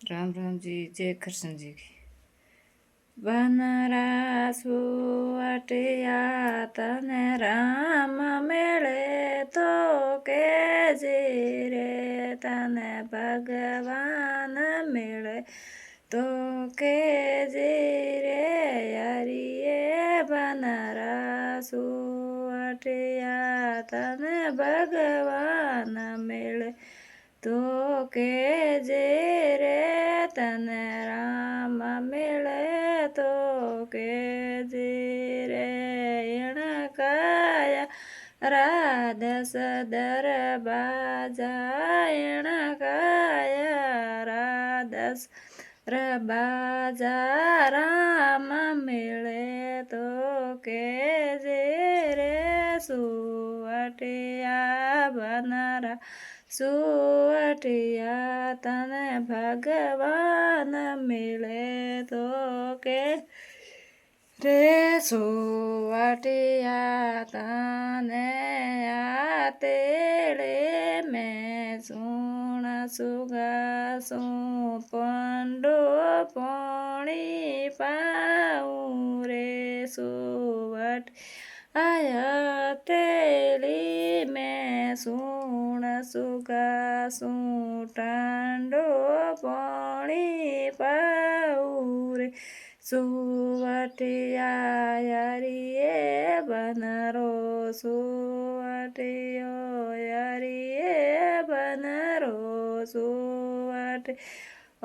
राम राम जी, जय कृष्ण जी की। बनरा सुवटिया तने राम मिले तो के जी रे, तने भगवान मिले तो के जी रे, यारिये बनरा सुवटिया तने भगवान मिले तो के जे रे, तने राम मिले तो के जे रे, एणकाया राधस दर बाजा, एणकाया राधस बाजा, राम मिले तो के जे रे, सुवटिया बनरा सुवटिया तने भगवान मिले तो के रे, सुवटिया तने आतेड़े में सुण सुगा सु पंडो पाणी पाऊँ रे, सुवट आया तेली में सुण सुगा सु टांडो पाणी पाऊँ रे, सुवटिया यारिये बनरो सुवटियो, यारिये बनरो सुवट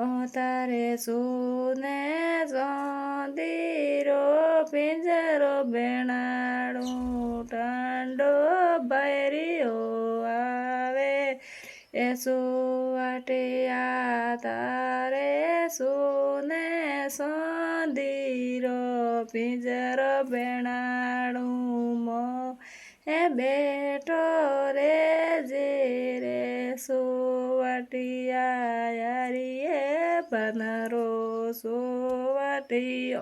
ओ तारे सुने जोंदीरो पिंजरो बेणाड़ू टांडो बैरियो आवे, ए सुवटिया तारे सुने सोंदीरो पिंजरो बेणाड़ू मो ए बेटो रे जे रे, सुवटिया यारिये बनरो सुवटियो।